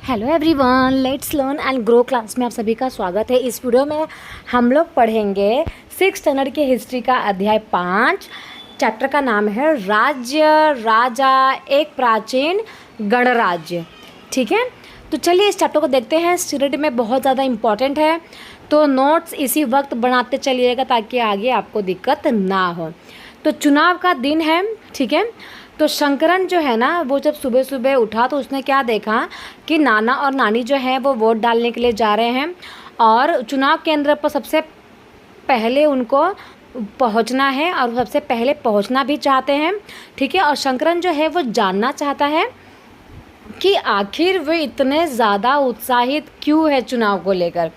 Hello everyone, let's learn and grow class में आप सभी का स्वागत है। इस वीडियो में हम लोग पढ़ेंगे 6th स्टैंडर्ड की हिस्ट्री का अध्याय 5। चैप्टर का नाम है राज्य राजा एक प्राचीन गणराज्य। ठीक है, तो चलिए इस चैप्टर को देखते हैं। स्टडी में बहुत ज़्यादा इम्पॉर्टेंट है, तो नोट्स इसी वक्त बनाते चलिएगा ताकि आगे आपको दिक्कत ना हो। तो चुनाव का दिन है, ठीक है। तो शंकरन जो है ना, वो जब सुबह सुबह उठा तो उसने क्या देखा कि नाना और नानी जो है वो वोट डालने के लिए जा रहे हैं और चुनाव केंद्र पर सबसे पहले उनको पहुंचना है और सबसे पहले पहुंचना भी चाहते हैं, ठीक है। और शंकरन जो है वो जानना चाहता है कि आखिर वे इतने ज़्यादा उत्साहित क्यों है चुनाव को लेकर,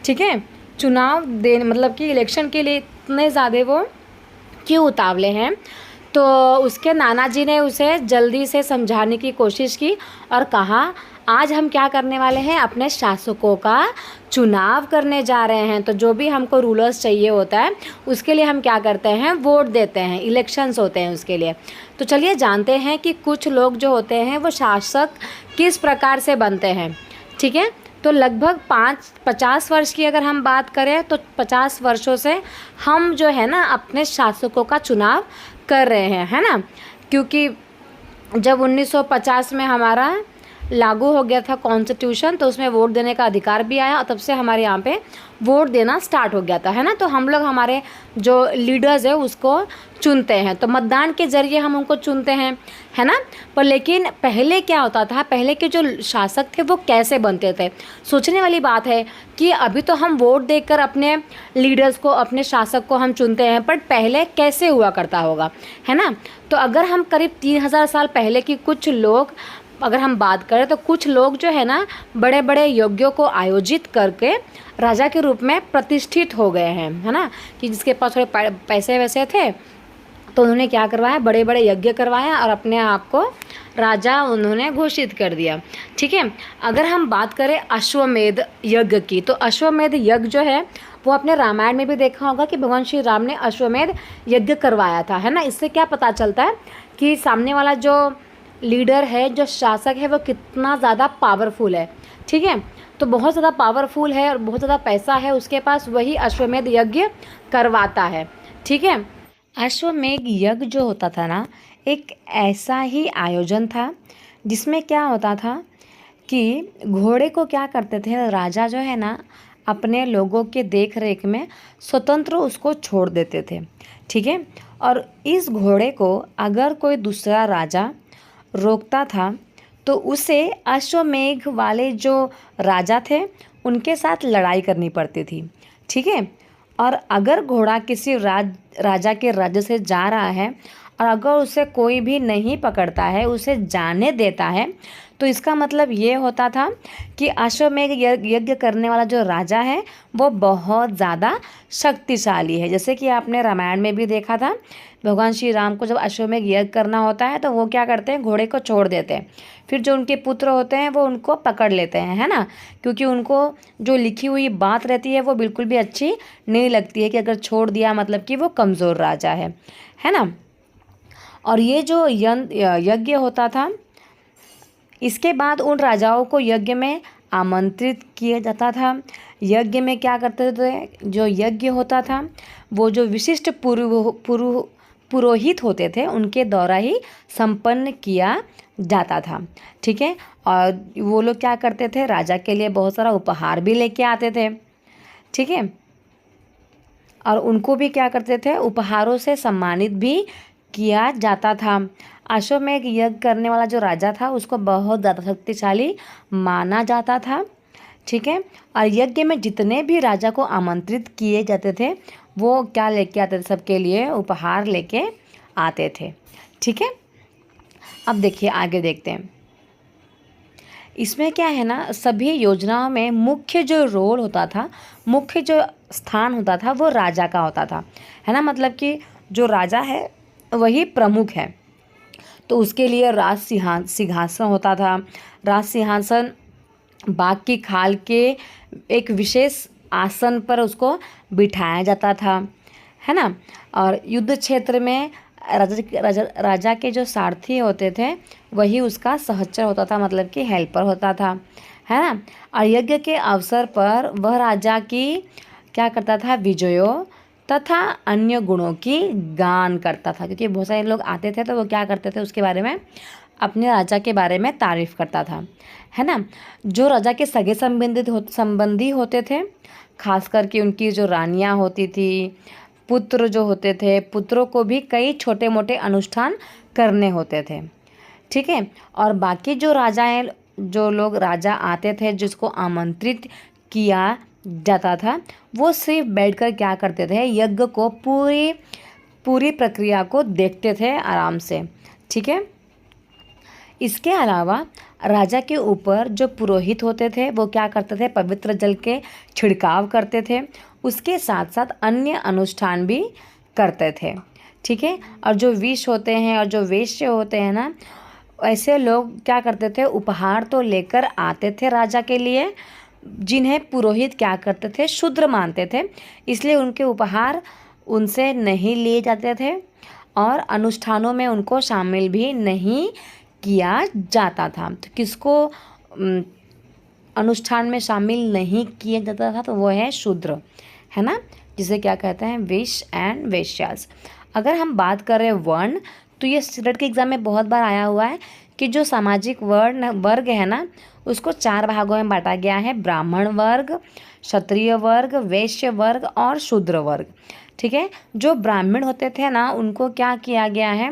ठीक है। चुनाव देने मतलब कि इलेक्शन के लिए इतने ज़्यादा वो क्यों उतावले हैं। तो उसके नाना जी ने उसे जल्दी से समझाने की कोशिश की और कहा, आज हम क्या करने वाले हैं, अपने शासकों का चुनाव करने जा रहे हैं। तो जो भी हमको रूलर्स चाहिए होता है उसके लिए हम क्या करते हैं, वोट देते हैं, इलेक्शंस होते हैं उसके लिए। तो चलिए जानते हैं कि कुछ लोग जो होते हैं वो शासक किस प्रकार से बनते हैं, ठीक है। तो लगभग 50 वर्ष की अगर हम बात करें तो 50 वर्षों से हम जो है ना अपने शासकों का चुनाव कर रहे हैं, है ना। क्योंकि जब 1950 में हमारा लागू हो गया था कॉन्स्टिट्यूशन, तो उसमें वोट देने का अधिकार भी आया और तब से हमारे यहाँ पे वोट देना स्टार्ट हो गया था, है ना। तो हम लोग हमारे जो लीडर्स है उसको चुनते हैं, तो मतदान के ज़रिए हम उनको चुनते हैं, है ना। पर लेकिन पहले क्या होता था, पहले के जो शासक थे वो कैसे बनते थे। सोचने वाली बात है कि अभी तो हम वोट देकर अपने लीडर्स को, अपने शासक को हम चुनते हैं, बट पहले कैसे हुआ करता होगा, है ना। तो अगर हम करीब 3000 साल पहले की कुछ लोग अगर हम बात करें तो कुछ लोग जो है ना बड़े बड़े यज्ञों को आयोजित करके राजा के रूप में प्रतिष्ठित हो गए हैं, है ना। कि जिसके पास थोड़े पैसे वैसे थे तो उन्होंने क्या करवाया, बड़े बड़े यज्ञ करवाया और अपने आप को राजा उन्होंने घोषित कर दिया, ठीक है। अगर हम बात करें अश्वमेध यज्ञ की, तो अश्वमेध यज्ञ जो है वो अपने रामायण में भी देखा होगा कि भगवान श्री राम ने अश्वमेध यज्ञ करवाया था, है ना। इससे क्या पता चलता है कि सामने वाला जो लीडर है, जो शासक है, वो कितना ज़्यादा पावरफुल है, ठीक है। तो बहुत ज़्यादा पावरफुल है और बहुत ज़्यादा पैसा है उसके पास, वही अश्वमेध यज्ञ करवाता है, ठीक है। अश्वमेध यज्ञ जो होता था ना, एक ऐसा ही आयोजन था जिसमें क्या होता था कि घोड़े को क्या करते थे, राजा जो है ना अपने लोगों के देख रेख में स्वतंत्र उसको छोड़ देते थे, ठीक है। और इस घोड़े को अगर कोई दूसरा राजा रोकता था तो उसे अश्वमेध वाले जो राजा थे उनके साथ लड़ाई करनी पड़ती थी, ठीक है। और अगर घोड़ा किसी राजा के राज्य से जा रहा है और अगर उसे कोई भी नहीं पकड़ता है, उसे जाने देता है, तो इसका मतलब ये होता था कि अश्वमेध यज्ञ करने वाला जो राजा है वो बहुत ज़्यादा शक्तिशाली है। जैसे कि आपने रामायण में भी देखा था, भगवान श्री राम को जब अश्वमेध यज्ञ करना होता है तो वो क्या करते हैं, घोड़े को छोड़ देते हैं, फिर जो उनके पुत्र होते हैं वो उनको पकड़ लेते हैं, है ना। क्योंकि उनको जो लिखी हुई बात रहती है वो बिल्कुल भी अच्छी नहीं लगती है कि अगर छोड़ दिया मतलब कि वो कमज़ोर राजा है ना। और ये जो यज्ञ होता था, इसके बाद उन राजाओं को यज्ञ में आमंत्रित किया जाता था। यज्ञ में क्या करते थे, जो यज्ञ होता था वो जो विशिष्ट पुरोहित होते थे उनके द्वारा ही संपन्न किया जाता था, ठीक है। और वो लोग क्या करते थे, राजा के लिए बहुत सारा उपहार भी लेके आते थे, ठीक है। और उनको भी क्या करते थे, उपहारों से सम्मानित भी किया जाता था। अश्वमेध यज्ञ करने वाला जो राजा था उसको बहुत ज़्यादा शक्तिशाली माना जाता था, ठीक है। और यज्ञ में जितने भी राजा को आमंत्रित किए जाते थे वो क्या लेके आते थे, सबके लिए उपहार लेके आते थे, ठीक है। अब देखिए आगे देखते हैं। इसमें क्या है ना, सभी योजनाओं में मुख्य जो रोल होता था, मुख्य जो स्थान होता था वो राजा का होता था, है ना। मतलब कि जो राजा है वही प्रमुख है। तो उसके लिए राज सिंहासन होता था। राज सिंहासन बाघ की खाल के एक विशेष आसन पर उसको बिठाया जाता था, है ना। और युद्ध क्षेत्र में राजा के जो सारथी होते थे वही उसका सहचर होता था, मतलब कि हेल्पर होता था, है ना। और यज्ञ के अवसर पर वह राजा की क्या करता था, विजयों तथा अन्य गुणों की गान करता था, क्योंकि बहुत सारे लोग आते थे तो वो क्या करते थे, उसके बारे में, अपने राजा के बारे में तारीफ करता था, है ना। जो राजा के सगे संबंधी होते थे, खास करके उनकी जो रानियां होती थी, पुत्र जो होते थे, पुत्रों को भी कई छोटे मोटे अनुष्ठान करने होते थे, ठीक है। और बाकी जो राजाएं, जो लोग राजा आते थे, जिसको आमंत्रित किया जाता था, वो सिर्फ बैठकर क्या करते थे, यज्ञ को पूरी पूरी प्रक्रिया को देखते थे आराम से, ठीक है। इसके अलावा राजा के ऊपर जो पुरोहित होते थे वो क्या करते थे, पवित्र जल के छिड़काव करते थे, उसके साथ साथ अन्य अनुष्ठान भी करते थे, ठीक है। और जो विष होते हैं और जो वेश्य होते हैं ना, ऐसे लोग क्या करते थे, उपहार तो लेकर आते थे राजा के लिए, जिन्हें पुरोहित क्या करते थे, शूद्र मानते थे, इसलिए उनके उपहार उनसे नहीं लिए जाते थे और अनुष्ठानों में उनको शामिल भी नहीं किया जाता था। तो किसको अनुष्ठान में शामिल नहीं किया जाता था, तो वो है शूद्र, है ना, जिसे क्या कहते हैं, विश एंड वेश्यास। अगर हम बात करें वर्ण, तो ये स्टेट के एग्ज़ाम में बहुत बार आया हुआ है कि जो सामाजिक वर्ग है ना, उसको 4 भागों में बांटा गया है, ब्राह्मण वर्ग, क्षत्रिय वर्ग, वैश्य वर्ग और शूद्र वर्ग, ठीक है। जो ब्राह्मण होते थे ना, उनको क्या किया गया है,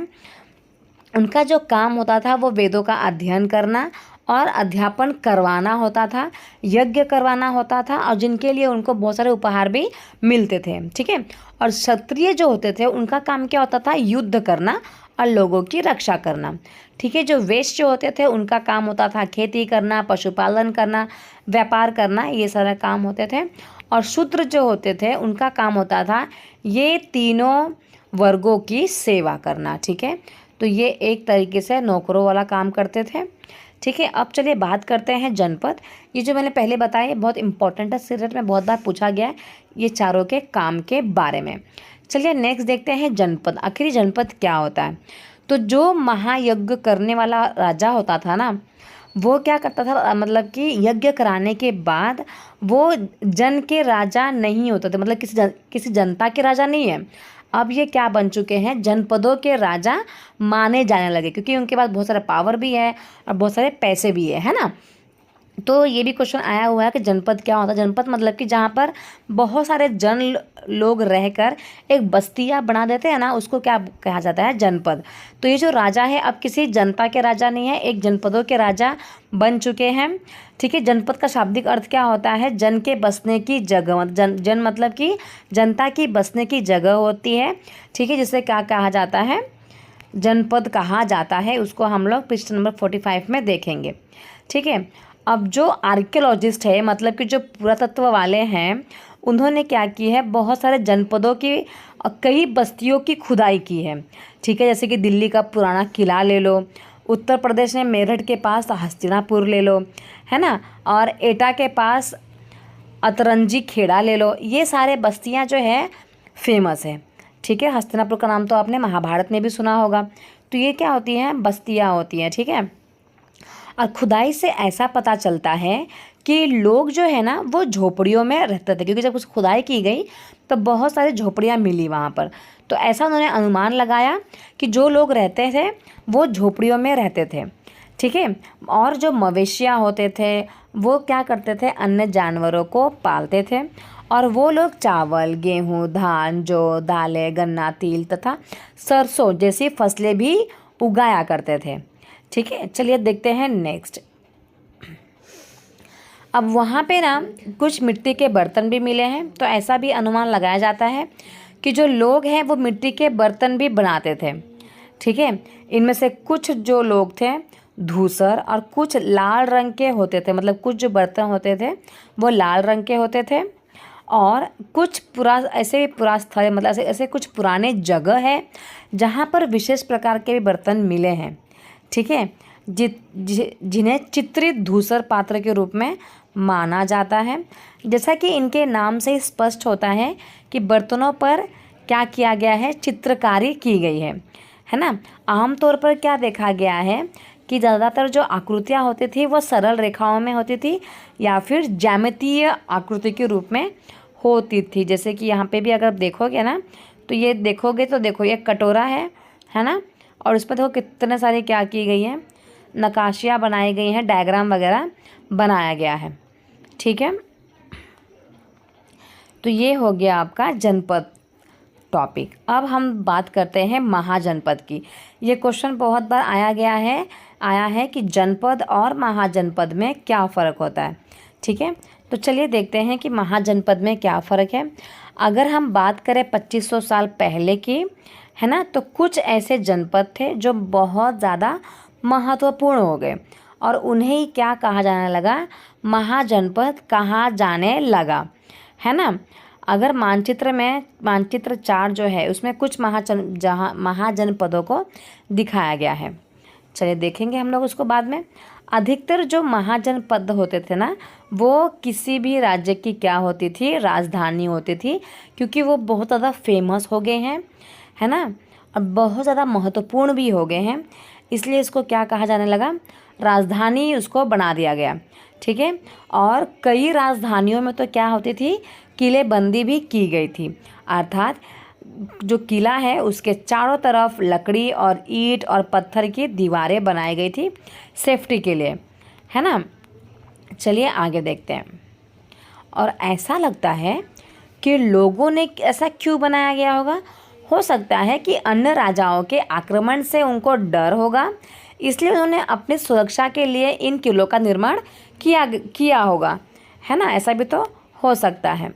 उनका जो काम होता था वो वेदों का अध्ययन करना और अध्यापन करवाना होता था, यज्ञ करवाना होता था, और जिनके लिए उनको बहुत सारे उपहार भी मिलते थे, ठीक है। और क्षत्रिय जो होते थे उनका काम क्या होता था, युद्ध करना और लोगों की रक्षा करना, ठीक है। जो वैश्य होते थे उनका काम होता था खेती करना, पशुपालन करना, व्यापार करना, ये सारा काम होते थे। और शूद्र जो होते थे उनका काम होता था ये तीनों वर्गों की सेवा करना, ठीक है। तो ये एक तरीके से नौकरों वाला काम करते थे, ठीक है। अब चलिए बात करते हैं जनपद। ये जो मैंने पहले बताया ये बहुत इंपॉर्टेंट है, सीरियल में बहुत बार पूछा गया है ये चारों के काम के बारे में। चलिए नेक्स्ट देखते हैं जनपद। आखिरी जनपद क्या होता है, तो जो महायज्ञ करने वाला राजा होता था ना, वो क्या करता था, मतलब कि यज्ञ कराने के बाद वो जन के राजा नहीं होते थे, मतलब किसी जनता के राजा नहीं है, अब ये क्या बन चुके हैं, जनपदों के राजा माने जाने लगे, क्योंकि उनके पास बहुत सारा पावर भी है और बहुत सारे पैसे भी है ना। तो ये भी क्वेश्चन आया हुआ है कि जनपद क्या होता है। जनपद मतलब कि जहाँ पर बहुत सारे लोग रहकर एक बस्तियाँ बना देते हैं ना, उसको क्या कहा जाता है, जनपद। तो ये जो राजा है अब किसी जनता के राजा नहीं है, एक जनपदों के राजा बन चुके हैं, ठीक है। जनपद का शाब्दिक अर्थ क्या होता है, जन के बसने की जगह, जन मतलब कि जनता की बसने की जगह होती है, ठीक है, जिसे क्या कहा जाता है, जनपद कहा जाता है। उसको हम लोग पृष्ठ नंबर 45 में देखेंगे, ठीक है। अब जो आर्कियोलॉजिस्ट है, मतलब कि जो पुरातत्व वाले हैं, उन्होंने क्या की है, बहुत सारे जनपदों की कई बस्तियों की खुदाई की है, ठीक है। जैसे कि दिल्ली का पुराना किला ले लो, उत्तर प्रदेश में मेरठ के पास हस्तिनापुर ले लो, है ना, और एटा के पास अतरंजी खेड़ा ले लो, ये सारे बस्तियां जो है फेमस है, ठीक है। हस्तिनापुर का नाम तो आपने महाभारत में भी सुना होगा। तो ये क्या होती हैं, बस्तियां होती हैं, ठीक है। और खुदाई से ऐसा पता चलता है कि लोग जो है ना वो झोपड़ियों में रहते थे, क्योंकि जब उस खुदाई की गई तो बहुत सारी झोपड़ियाँ मिली वहाँ पर। तो ऐसा उन्होंने अनुमान लगाया कि जो लोग रहते थे वो झोपड़ियों में रहते थे, ठीक है। और जो मवेशियाँ होते थे वो क्या करते थे, अन्य जानवरों को पालते थे, और वो लोग चावल, गेहूँ, धान, जौ, दालें, गन्ना, तिल तथा सरसों जैसी फसलें भी उगाया करते थे, ठीक है। चलिए देखते हैं नेक्स्ट। अब वहाँ पे ना कुछ मिट्टी के बर्तन भी मिले हैं, तो ऐसा भी अनुमान लगाया जाता है कि जो लोग हैं वो मिट्टी के बर्तन भी बनाते थे, ठीक है। इनमें से कुछ जो लोग थे धूसर और कुछ लाल रंग के होते थे, मतलब कुछ जो बर्तन होते थे वो लाल रंग के होते थे, और कुछ पुरास्थल मतलब ऐसे कुछ पुराने जगह है जहाँ पर विशेष प्रकार के भी बर्तन मिले हैं, ठीक है, जिन्हें चित्रित धूसर पात्र के रूप में माना जाता है। जैसा कि इनके नाम से स्पष्ट होता है कि बर्तनों पर क्या किया गया है, चित्रकारी की गई है ना। आमतौर पर क्या देखा गया है कि ज़्यादातर जो आकृतियाँ होती थी वो सरल रेखाओं में होती थी या फिर ज्यामितीय आकृति के रूप में होती थी। जैसे कि यहाँ पे भी अगर देखोगे ना तो ये देखोगे तो देखो ये कटोरा है ना, और उस पर देखो कितने सारे क्या की गई हैं, नक्काशियाँ बनाई गई हैं, डायग्राम वगैरह बनाया गया है। ठीक है, तो ये हो गया आपका जनपद टॉपिक। अब हम बात करते हैं महाजनपद की। ये क्वेश्चन बहुत बार आया है कि जनपद और महाजनपद में क्या फ़र्क होता है। ठीक है, तो चलिए देखते हैं कि महाजनपद में क्या फ़र्क है। अगर हम बात करें 2500 साल पहले की, है ना, तो कुछ ऐसे जनपद थे जो बहुत ज़्यादा महत्वपूर्ण हो गए और उन्हें ही क्या कहा जाने लगा, महाजनपद कहा जाने लगा, है ना। अगर मानचित्र 4 जो है उसमें कुछ महाजनपदों को दिखाया गया है। चलिए देखेंगे हम लोग उसको बाद में। अधिकतर जो महाजनपद होते थे ना वो किसी भी राज्य की क्या होती थी, राजधानी होती थी, क्योंकि वो बहुत ज़्यादा फेमस हो गए हैं, है ना, और बहुत ज़्यादा महत्वपूर्ण भी हो गए हैं, इसलिए इसको क्या कहा जाने लगा, राजधानी उसको बना दिया गया। ठीक है, और कई राजधानियों में तो क्या होती थी, किलेबंदी भी की गई थी, अर्थात जो किला है उसके चारों तरफ लकड़ी और ईंट और पत्थर की दीवारें बनाई गई थी सेफ्टी के लिए, है ना। चलिए आगे देखते हैं। और ऐसा लगता है कि लोगों ने ऐसा क्यों बनाया गया होगा, हो सकता है कि अन्य राजाओं के आक्रमण से उनको डर होगा, इसलिए उन्होंने अपनी सुरक्षा के लिए इन किलों का निर्माण किया होगा, है ना, ऐसा भी तो हो सकता है।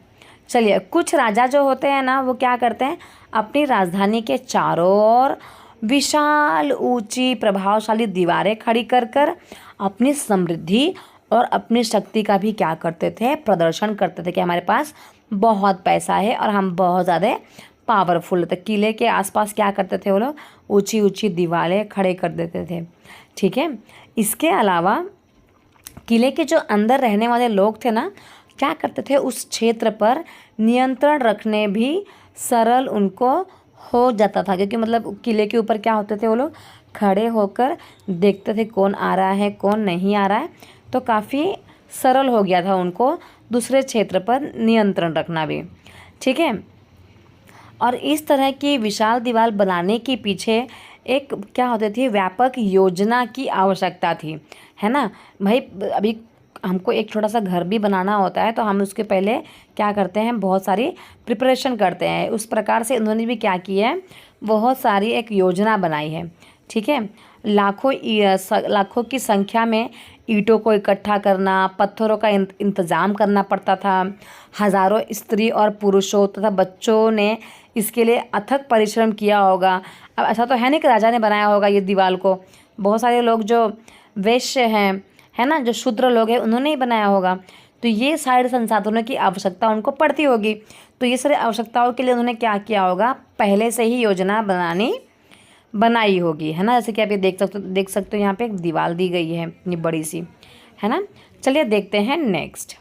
चलिए, कुछ राजा जो होते हैं ना वो क्या करते हैं, अपनी राजधानी के चारों ओर विशाल ऊंची प्रभावशाली दीवारें खड़ी कर अपनी समृद्धि और अपनी शक्ति का भी क्या करते थे, प्रदर्शन करते थे कि हमारे पास बहुत पैसा है और हम बहुत ज़्यादा पावरफुल थे। किले के आसपास क्या करते थे वो लोग, ऊंची ऊंची दीवारें खड़े कर देते थे। ठीक है, इसके अलावा किले के जो अंदर रहने वाले लोग थे ना क्या करते थे, उस क्षेत्र पर नियंत्रण रखने भी सरल उनको हो जाता था, क्योंकि मतलब किले के ऊपर क्या होते थे, वो लोग खड़े होकर देखते थे कौन आ रहा है कौन नहीं आ रहा है, तो काफ़ी सरल हो गया था उनको दूसरे क्षेत्र पर नियंत्रण रखना भी। ठीक है, और इस तरह की विशाल दीवार बनाने के पीछे एक क्या होती थी, व्यापक योजना की आवश्यकता थी, है ना भाई। अभी हमको एक छोटा सा घर भी बनाना होता है तो हम उसके पहले क्या करते हैं, बहुत सारी प्रिपरेशन करते हैं। उस प्रकार से उन्होंने भी क्या किया है, बहुत सारी एक योजना बनाई है। ठीक है, लाखों की संख्या में ईंटों को इकट्ठा करना, पत्थरों का इंतज़ाम करना पड़ता था। हज़ारों स्त्री और पुरुषों तथा बच्चों ने इसके लिए अथक परिश्रम किया होगा। अब ऐसा तो है नहीं कि राजा ने बनाया होगा ये दीवार को, बहुत सारे लोग जो वैश्य हैं, है ना, जो शूद्र लोग हैं, उन्होंने ही बनाया होगा। तो ये सारे संसाधनों की आवश्यकता उनको पड़ती होगी, तो ये सारी आवश्यकताओं के लिए उन्होंने क्या किया होगा, पहले से ही योजना बनाई होगी, है ना। जैसे कि आप ये देख सकते हो यहाँ पे एक दीवार दी गई है इतनी बड़ी सी, है ना। चलिए देखते हैं नेक्स्ट।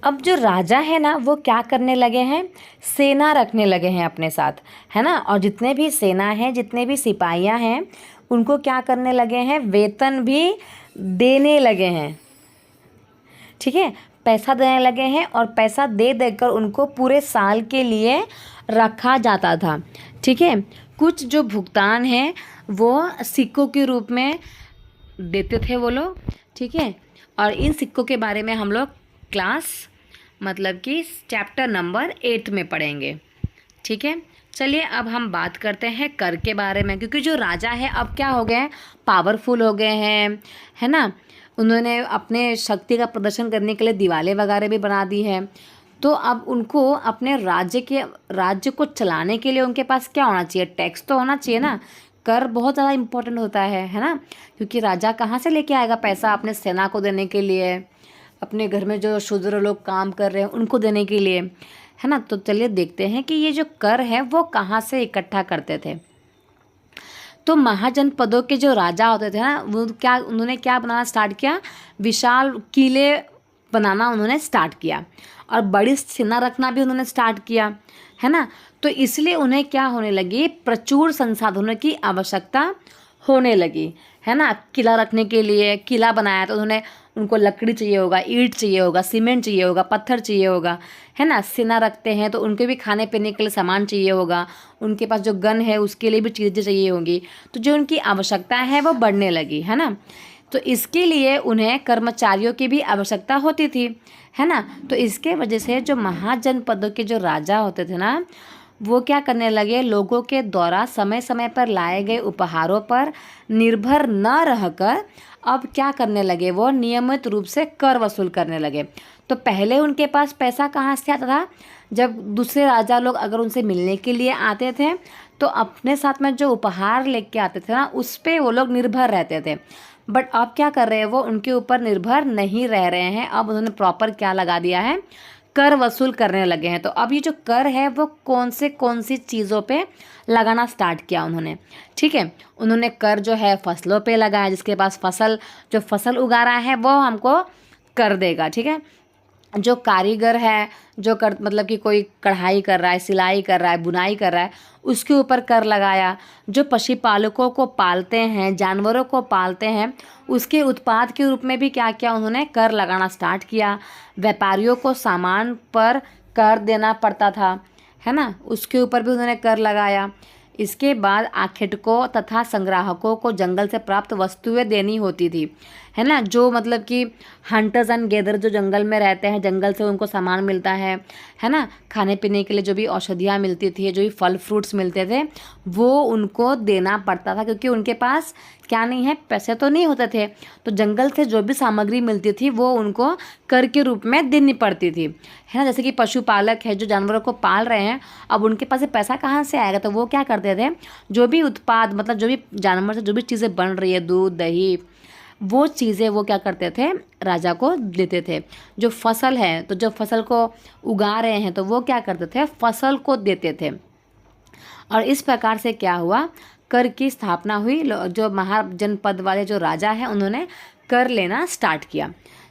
अब जो राजा है ना वो क्या करने लगे हैं, सेना रखने लगे हैं अपने साथ, है ना, और जितने भी सेना है, जितने भी सिपाहियाँ हैं, उनको क्या करने लगे हैं, वेतन भी देने लगे हैं। ठीक है, पैसा देने लगे हैं और पैसा दे देकर उनको पूरे साल के लिए रखा जाता था। ठीक है, कुछ जो भुगतान है वो सिक्कों के रूप में देते थे वो लोग। ठीक है, और इन सिक्कों के बारे में हम लोग क्लास मतलब कि चैप्टर नंबर 8 में पढ़ेंगे। ठीक है, चलिए अब हम बात करते हैं कर के बारे में, क्योंकि जो राजा है अब क्या हो गए हैं, पावरफुल हो गए हैं, है ना। उन्होंने अपने शक्ति का प्रदर्शन करने के लिए दीवारें वगैरह भी बना दी है, तो अब उनको अपने राज्य को चलाने के लिए उनके पास क्या होना चाहिए, टैक्स तो होना चाहिए ना। कर बहुत ज़्यादा इम्पोर्टेंट होता है ना, क्योंकि राजा कहाँ से लेके आएगा पैसा अपने सेना को देने के लिए, अपने घर में जो शूद्र लोग काम कर रहे हैं उनको देने के लिए, है ना। तो चलिए देखते हैं कि ये जो कर है वो कहाँ से इकट्ठा करते थे। तो महाजनपदों के जो राजा होते थे ना वो उन्होंने क्या बनाना स्टार्ट किया, विशाल किले बनाना उन्होंने स्टार्ट किया और बड़ी सेना रखना भी उन्होंने स्टार्ट किया। है ना। तो इसलिए उन्हें क्या होने लगी, प्रचुर संसाधनों की आवश्यकता होने लगी, है ना। किला रखने के लिए किला बनाया तो उनको लकड़ी चाहिए होगा, ईंट चाहिए होगा, सीमेंट चाहिए होगा, पत्थर चाहिए होगा, है ना। सेना रखते हैं तो उनके भी खाने पीने के लिए सामान चाहिए होगा, उनके पास जो गन है उसके लिए भी चीज़ें चाहिए होंगी। तो जो उनकी आवश्यकता है वो बढ़ने लगी, है ना। तो इसके लिए उन्हें कर्मचारियों की भी आवश्यकता होती थी, है ना। तो इसके वजह से जो महाजनपदों के जो राजा होते थे ना, वो क्या करने लगे, लोगों के द्वारा समय समय पर लाए गए उपहारों पर निर्भर न रहकर अब क्या करने लगे, वो नियमित रूप से कर वसूल करने लगे। तो पहले उनके पास पैसा कहाँ से आता था, जब दूसरे राजा लोग अगर उनसे मिलने के लिए आते थे तो अपने साथ में जो उपहार लेके आते थे ना, उस पर वो लोग निर्भर रहते थे। बट अब क्या कर रहे हैं, वो उनके ऊपर निर्भर नहीं रह रहे हैं। अब उन्होंने प्रॉपर क्या लगा दिया है, कर वसूल करने लगे हैं। तो अब ये जो कर है वो कौन सी चीज़ों पे लगाना स्टार्ट किया उन्होंने, ठीक है। उन्होंने कर जो है फसलों पे लगाया, जिसके पास जो फसल उगा रहा है वो हमको कर देगा, ठीक है। जो कारीगर है, जो कर मतलब कि कोई कढ़ाई कर रहा है, सिलाई कर रहा है, बुनाई कर रहा है, उसके ऊपर कर लगाया। जो पशुपालकों को पालते हैं, जानवरों को पालते हैं, उसके उत्पाद के रूप में भी क्या किया उन्होंने, कर लगाना स्टार्ट किया। व्यापारियों को सामान पर कर देना पड़ता था, है ना, उसके ऊपर भी उन्होंने कर लगाया। इसके बाद आखेटकों तथा संग्राहकों को जंगल से प्राप्त वस्तुएं देनी होती थी, है ना। जो मतलब कि हंटर्स एंड गैदर जो जंगल में रहते हैं, जंगल से उनको सामान मिलता है ना। खाने पीने के लिए जो भी औषधियाँ मिलती थी, जो भी फल फ्रूट्स मिलते थे, वो उनको देना पड़ता था, क्योंकि उनके पास क्या नहीं है, पैसे तो नहीं होते थे। तो जंगल से जो भी सामग्री मिलती थी वो उनको कर के रूप में देनी पड़ती थी, है ना। जैसे कि पशुपालक है, जो जानवरों को पाल रहे हैं, अब उनके पास ये पैसा कहाँ से आएगा, तो वो क्या करते थे, जो भी उत्पाद मतलब जो भी जानवर से जो भी चीज़ें बन रही है, दूध दही, वो चीज़ें वो क्या करते थे, राजा को देते थे। जो फसल है, तो जो फसल को उगा रहे हैं तो वो क्या करते थे, फसल को देते थे। और इस प्रकार से क्या हुआ, कर की स्थापना हुई। जो महाजनपद वाले जो राजा हैं उन्होंने कर लेना स्टार्ट किया,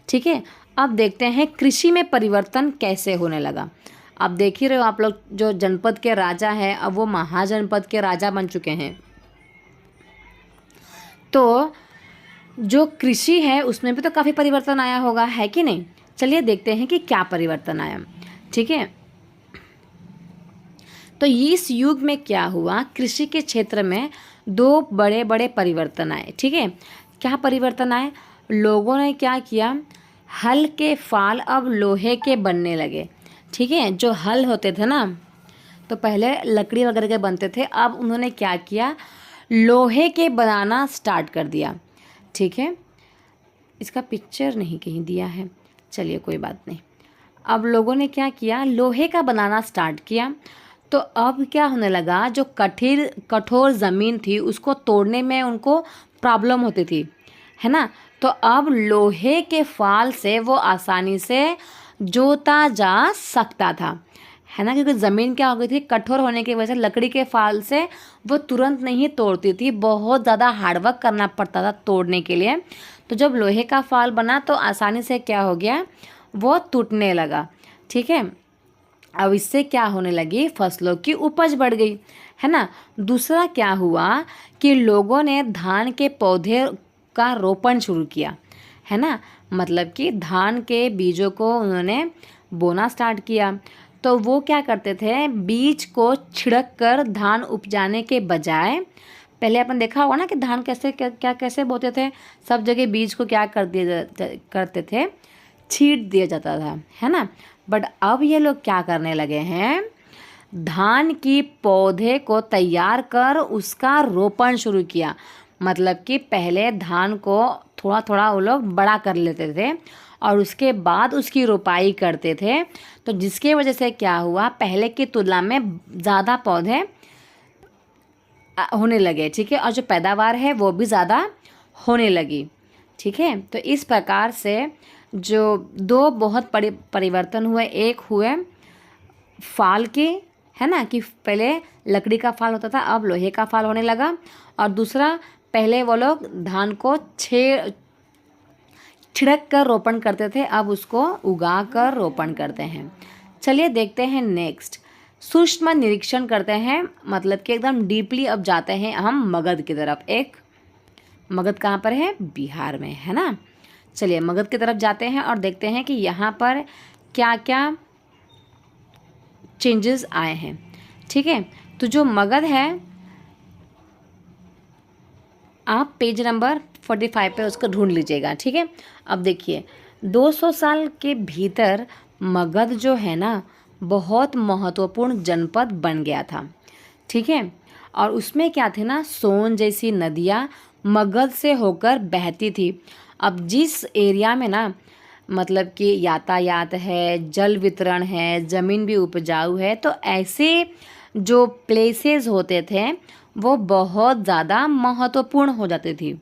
ठीक है। अब देखते हैं कृषि में परिवर्तन कैसे होने लगा। अब देख ही रहे हो आप लोग, जो जनपद के राजा हैं अब वो महाजनपद के राजा बन चुके हैं। तो जो कृषि है उसमें भी तो काफ़ी परिवर्तन आया होगा, है कि नहीं। चलिए देखते हैं कि क्या परिवर्तन आया, ठीक है। तो इस युग में क्या हुआ, कृषि के क्षेत्र में दो बड़े बड़े परिवर्तन आए, ठीक है। क्या परिवर्तन आए, लोगों ने क्या किया, हल के फाल अब लोहे के बनने लगे, ठीक है। जो हल होते थे ना, तो पहले लकड़ी वगैरह के बनते थे, अब उन्होंने क्या किया, लोहे के बनाना स्टार्ट कर दिया, ठीक है। इसका पिक्चर नहीं कहीं दिया है, चलिए कोई बात नहीं। अब लोगों ने क्या किया, लोहे का बनाना स्टार्ट किया। तो अब क्या होने लगा, जो कठोर ज़मीन थी उसको तोड़ने में उनको प्रॉब्लम होती थी, है ना। तो अब लोहे के फाल से वो आसानी से जोता जा सकता था, है ना। क्योंकि ज़मीन क्या हो गई थी, कठोर होने की वजह से लकड़ी के फाल से वो तुरंत नहीं तोड़ती थी, बहुत ज़्यादा हार्डवर्क करना पड़ता था तोड़ने के लिए। तो जब लोहे का फाल बना तो आसानी से क्या हो गया, वो टूटने लगा, ठीक है। अब इससे क्या होने लगी, फसलों की उपज बढ़ गई, है ना। दूसरा क्या हुआ कि लोगों ने धान के पौधे का रोपण शुरू किया, है ना। मतलब कि धान के बीजों को उन्होंने बोना स्टार्ट किया। तो वो क्या करते थे, बीज को छिड़क कर धान उपजाने के बजाय, पहले अपन देखा होगा ना कि धान कैसे बोते थे, सब जगह बीज को क्या करते थे, छींट दिया जाता था, है ना। बट अब ये लोग क्या करने लगे हैं, धान की पौधे को तैयार कर उसका रोपण शुरू किया। मतलब कि पहले धान को थोड़ा थोड़ा वो लोग बड़ा कर लेते थे और उसके बाद उसकी रोपाई करते थे। तो जिसके वजह से क्या हुआ, पहले की तुलना में ज़्यादा पौधे होने लगे, ठीक है। और जो पैदावार है वो भी ज़्यादा होने लगी, ठीक है। तो इस प्रकार से जो दो बहुत बड़े परिवर्तन हुए, एक हुए फाल के, है ना, कि पहले लकड़ी का फाल होता था अब लोहे का फाल होने लगा। और दूसरा, पहले वो लोग धान को छिड़क कर रोपण करते थे, अब उसको उगा कर रोपण करते हैं। चलिए देखते हैं नेक्स्ट, सूक्ष्म निरीक्षण करते हैं, मतलब कि एकदम डीपली अब जाते हैं हम मगध की तरफ। एक मगध कहाँ पर है? बिहार में, है ना। चलिए मगध की तरफ जाते हैं और देखते हैं कि यहाँ पर क्या क्या चेंजेस आए हैं। ठीक है, तो जो मगध है, आप पेज नंबर 45 पे उसको ढूंढ लीजिएगा। ठीक है, अब देखिए 200 साल के भीतर मगध जो है ना बहुत महत्वपूर्ण जनपद बन गया था। ठीक है, और उसमें क्या थे ना, सोन जैसी नदियाँ मगध से होकर बहती थी। अब जिस एरिया में ना मतलब कि यातायात है, जल वितरण है, ज़मीन भी उपजाऊ है, तो ऐसे जो प्लेसेस होते थे वो बहुत ज़्यादा महत्वपूर्ण हो जाती थी।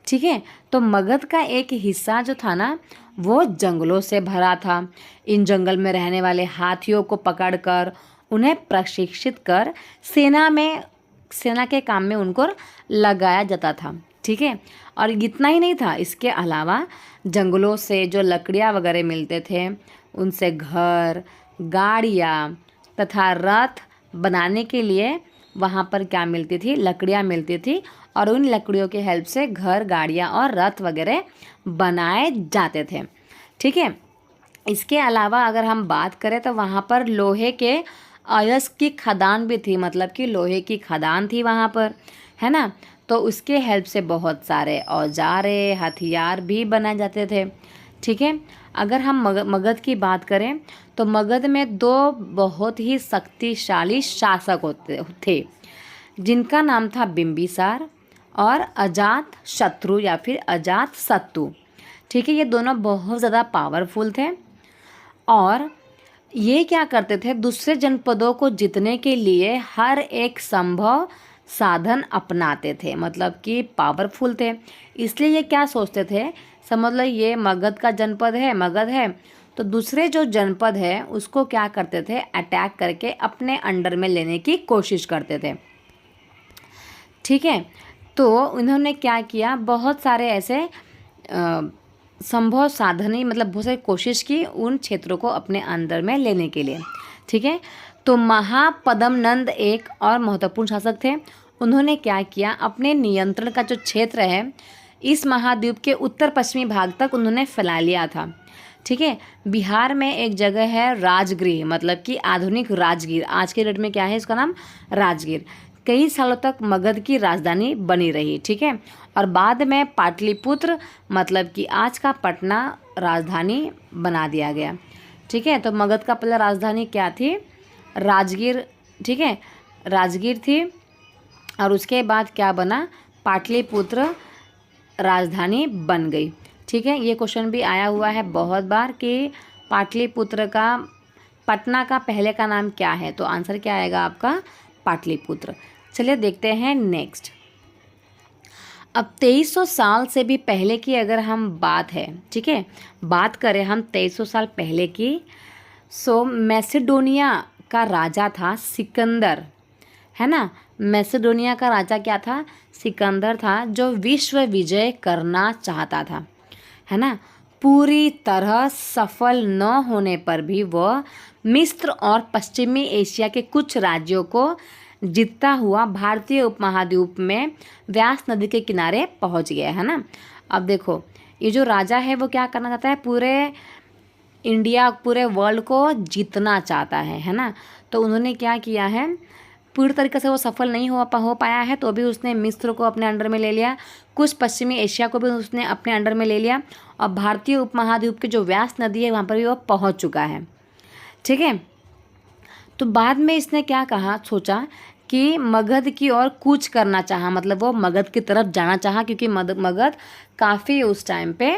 ठीक है, तो मगध का एक हिस्सा जो था ना वो जंगलों से भरा था। इन जंगल में रहने वाले हाथियों को पकड़कर उन्हें प्रशिक्षित कर सेना के काम में उनको लगाया जाता था। ठीक है, और इतना ही नहीं था, इसके अलावा जंगलों से जो लकड़ियाँ वगैरह मिलते थे उनसे घर, गाड़ियाँ तथा रथ बनाने के लिए वहाँ पर क्या मिलती थी? लकड़ियाँ मिलती थी, और उन लकड़ियों के हेल्प से घर, गाड़ियाँ और रथ वगैरह बनाए जाते थे। ठीक है, इसके अलावा अगर हम बात करें तो वहाँ पर लोहे के अयस्क की खदान भी थी, मतलब कि लोहे की खदान थी वहाँ पर, है ना। तो उसके हेल्प से बहुत सारे औजारे, हथियार भी बनाए जाते थे। ठीक है, अगर हम मगध की बात करें तो मगध में दो बहुत ही शक्तिशाली शासक होते थे, जिनका नाम था बिंबिसार और अजात शत्रु या फिर अजात शत्रु। ठीक है, ये दोनों बहुत ज़्यादा पावरफुल थे और ये क्या करते थे, दूसरे जनपदों को जीतने के लिए हर एक संभव साधन अपनाते थे, मतलब कि पावरफुल थे। इसलिए ये क्या सोचते थे, समझ लो ये मगध का जनपद है, मगध है, तो दूसरे जो जनपद है उसको क्या करते थे, अटैक करके अपने अंडर में लेने की कोशिश करते थे। ठीक है, तो उन्होंने क्या किया, बहुत सारे ऐसे संभव साधन ही मतलब बहुत सारी कोशिश की उन क्षेत्रों को अपने अंदर में लेने के लिए। ठीक है, तो महापद्मनंद एक और महत्वपूर्ण शासक थे। उन्होंने क्या किया, अपने नियंत्रण का जो क्षेत्र है इस महाद्वीप के उत्तर पश्चिमी भाग तक उन्होंने फैला लिया था। ठीक है, बिहार में एक जगह है राजगृह, मतलब कि आधुनिक राजगीर, आज के डेट में क्या है इसका नाम, राजगीर, कई सालों तक मगध की राजधानी बनी रही। ठीक है, और बाद में पाटलिपुत्र मतलब कि आज का पटना राजधानी बना दिया गया। ठीक है, तो मगध का पहला राजधानी क्या थी, राजगीर। ठीक है, राजगीर थी, और उसके बाद क्या बना, पाटलिपुत्र राजधानी बन गई। ठीक है, ये क्वेश्चन भी आया हुआ है बहुत बार कि पाटलिपुत्र का, पटना का पहले का नाम क्या है, तो आंसर क्या आएगा आपका, पाटलिपुत्र। चलिए देखते हैं नेक्स्ट। अब 2300 साल से भी पहले की अगर हम बात है, ठीक है, बात करें हम 2300 साल पहले की, सो मैसेडोनिया का राजा था सिकंदर, है ना। मैसेडोनिया का राजा क्या था, सिकंदर था, जो विश्व विजय करना चाहता था, है ना। पूरी तरह सफल न होने पर भी वह मिस्र और पश्चिमी एशिया के कुछ राज्यों को जीतता हुआ भारतीय उपमहाद्वीप में व्यास नदी के किनारे पहुंच गया, है ना। अब देखो ये जो राजा है वो क्या करना चाहता है, पूरे इंडिया, पूरे वर्ल्ड को जीतना चाहता है ना। तो उन्होंने क्या किया है, पूरी तरीके से वो सफल नहीं हो पाया है, तो भी उसने मिस्र को अपने अंडर में ले लिया, कुछ पश्चिमी एशिया को भी उसने अपने अंडर में ले लिया, और भारतीय उपमहाद्वीप की जो व्यास नदी है वहाँ पर भी वो पहुँच चुका है। ठीक है, तो बाद में इसने क्या कहा, सोचा कि मगध की ओर कूच करना चाहा, मतलब वो मगध की तरफ जाना चाहा, क्योंकि मगध काफ़ी उस टाइम पे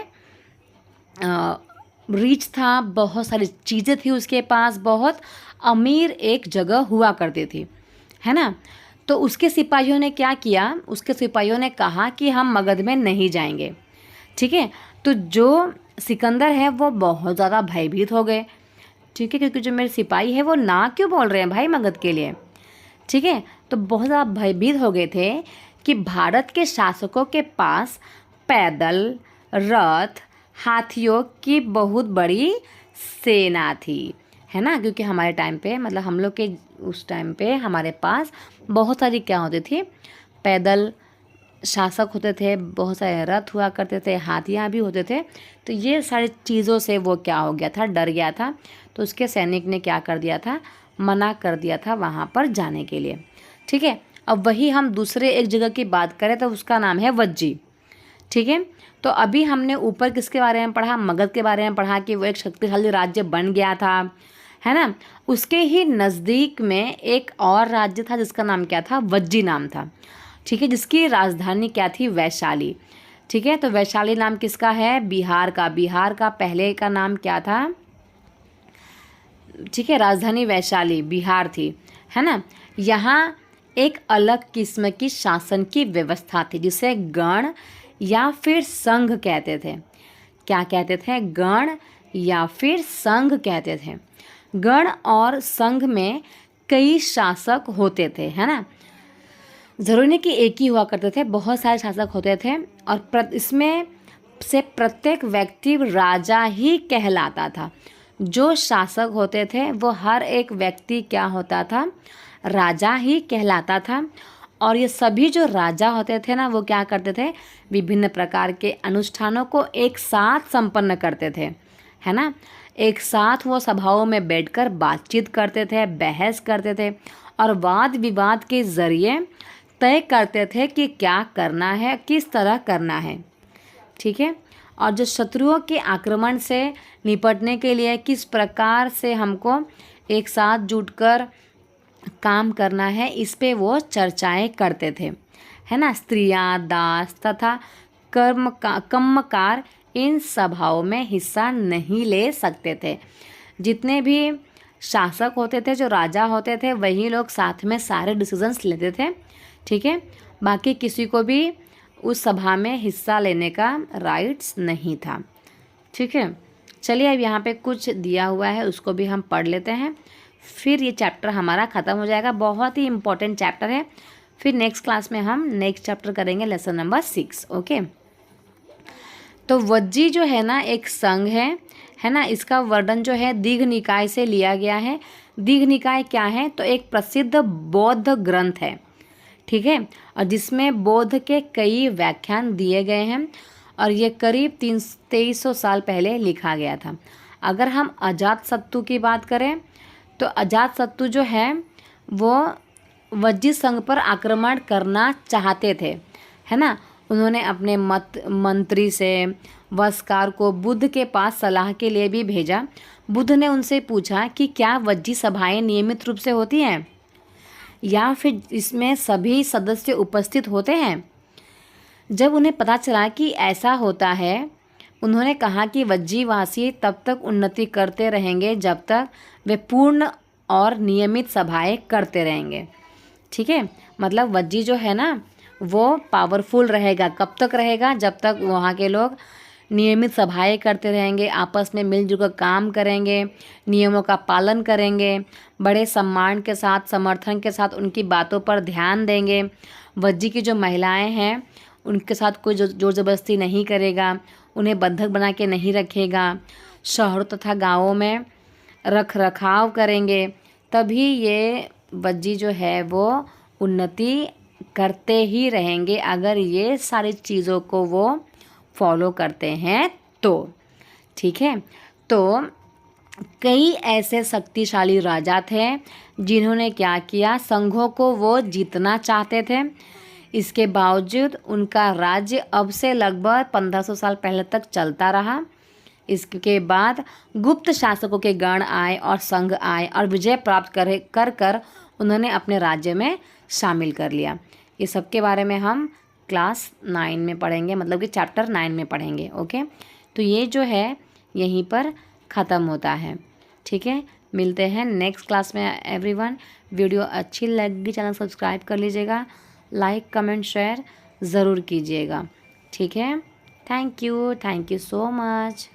रिच था, बहुत सारी चीज़ें थी उसके पास, बहुत अमीर एक जगह हुआ करती थी, है ना। तो उसके सिपाहियों ने क्या किया, उसके सिपाहियों ने कहा कि हम मगध में नहीं जाएंगे। ठीक है, तो जो सिकंदर है वो बहुत ज़्यादा भयभीत हो गए। ठीक है, क्योंकि जो मेरे सिपाही है वो ना क्यों बोल रहे हैं भाई मगध के लिए। ठीक है, तो बहुत ज़्यादा भयभीत हो गए थे कि भारत के शासकों के पास पैदल, रथ, हाथियों की बहुत बड़ी सेना थी, है ना, क्योंकि हमारे टाइम पे मतलब हम लोग के उस टाइम पे हमारे पास बहुत सारी क्या होती थी, पैदल शासक होते थे, बहुत सारे रथ हुआ करते थे, हाथियाँ भी होते थे। तो ये सारी चीज़ों से वो क्या हो गया था, डर गया था। तो उसके सैनिक ने क्या कर दिया था, मना कर दिया था वहाँ पर जाने के लिए। ठीक है, अब वही हम दूसरे एक जगह की बात करें तो उसका नाम है वज्जी। ठीक है, तो अभी हमने ऊपर किसके बारे में पढ़ा, मगध के बारे में पढ़ा कि वो एक शक्तिशाली राज्य बन गया था, है ना। उसके ही नज़दीक में एक और राज्य था जिसका नाम क्या था, वज्जी नाम था। ठीक है, जिसकी राजधानी क्या थी, वैशाली। ठीक है, तो वैशाली नाम किसका है, बिहार का। बिहार का पहले का नाम क्या था, ठीक है, राजधानी वैशाली बिहार थी, है ना। यहाँ एक अलग किस्म की शासन की व्यवस्था थी जिसे गण या फिर संघ कहते थे। क्या कहते थे, गण या फिर संघ कहते थे। गण और संघ में कई शासक होते थे, है ना। ज़रूरी नहीं कि एक ही हुआ करते थे, बहुत सारे शासक होते थे और इसमें से प्रत्येक व्यक्ति राजा ही कहलाता था। जो शासक होते थे वो हर एक व्यक्ति क्या होता था, राजा ही कहलाता था। और ये सभी जो राजा होते थे ना, वो क्या करते थे, विभिन्न प्रकार के अनुष्ठानों को एक साथ संपन्न करते थे, है ना। एक साथ वो सभाओं में बैठकर बातचीत करते थे, बहस करते थे और वाद विवाद के ज़रिए तय करते थे कि क्या करना है, किस तरह करना है। ठीक है, और जो शत्रुओं के आक्रमण से निपटने के लिए किस प्रकार से हमको एक साथ जुटकर काम करना है, इस पे वो चर्चाएं करते थे, है ना। स्त्रियां, दास तथा कर्मकार इन सभाओं में हिस्सा नहीं ले सकते थे। जितने भी शासक होते थे, जो राजा होते थे, वही लोग साथ में सारे डिसीजंस लेते थे। ठीक है, बाकी किसी को भी उस सभा में हिस्सा लेने का राइट्स नहीं था। ठीक है, चलिए अब यहाँ पे कुछ दिया हुआ है उसको भी हम पढ़ लेते हैं, फिर ये चैप्टर हमारा ख़त्म हो जाएगा। बहुत ही इम्पोर्टेंट चैप्टर है। फिर नेक्स्ट क्लास में हम नेक्स्ट चैप्टर करेंगे, लेसन नंबर 6। ओके, तो वज्जी जो है ना एक संघ है ना। इसका वर्णन जो है दीघ निकाय से लिया गया है। दीघ निकाय क्या है, तो एक प्रसिद्ध बौद्ध ग्रंथ है। ठीक है, और जिसमें बौद्ध के कई व्याख्यान दिए गए हैं और ये करीब 2300 साल पहले लिखा गया था। अगर हम अजातशत्रु की बात करें तो अजातशत्रु जो है वो वज्जी संघ पर आक्रमण करना चाहते थे, है ना। उन्होंने अपने मंत्री से वस्कार को बुद्ध के पास सलाह के लिए भी भेजा। बुद्ध ने उनसे पूछा कि क्या वज्जी सभाएं नियमित रूप से होती हैं या फिर इसमें सभी सदस्य उपस्थित होते हैं। जब उन्हें पता चला कि ऐसा होता है, उन्होंने कहा कि वज्जीवासी तब तक उन्नति करते रहेंगे जब तक वे पूर्ण और नियमित सभाएं करते रहेंगे। ठीक है, मतलब वज्जी जो है ना वो पावरफुल रहेगा। कब तक रहेगा, जब तक वहाँ के लोग नियमित सभाएं करते रहेंगे, आपस में मिलजुल कर काम करेंगे, नियमों का पालन करेंगे, बड़े सम्मान के साथ, समर्थन के साथ उनकी बातों पर ध्यान देंगे। वज्जी की जो महिलाएं हैं उनके साथ कोई जोर ज़बरदस्ती नहीं करेगा, उन्हें बंधक बना के नहीं रखेगा, शहरों तथा गाँवों में रख रखाव करेंगे। तभी ये वज्जी जो है वो उन्नति करते ही रहेंगे, अगर ये सारी चीज़ों को वो फॉलो करते हैं तो। ठीक है, तो कई ऐसे शक्तिशाली राजा थे जिन्होंने क्या किया, संघों को वो जीतना चाहते थे। इसके बावजूद उनका राज्य अब से लगभग 1500 साल पहले तक चलता रहा। इसके बाद गुप्त शासकों के गण आए और संघ आए और विजय प्राप्त कर उन्होंने अपने राज्य में शामिल कर लिया। ये सब के बारे में हम क्लास 9 में पढ़ेंगे, मतलब कि चैप्टर 9 में पढ़ेंगे। ओके, तो ये जो है यहीं पर ख़त्म होता है। ठीक है, मिलते हैं नेक्स्ट क्लास में एवरीवन। वीडियो अच्छी लगी चैनल सब्सक्राइब कर लीजिएगा, लाइक कमेंट शेयर ज़रूर कीजिएगा। ठीक है, थैंक यू सो मच।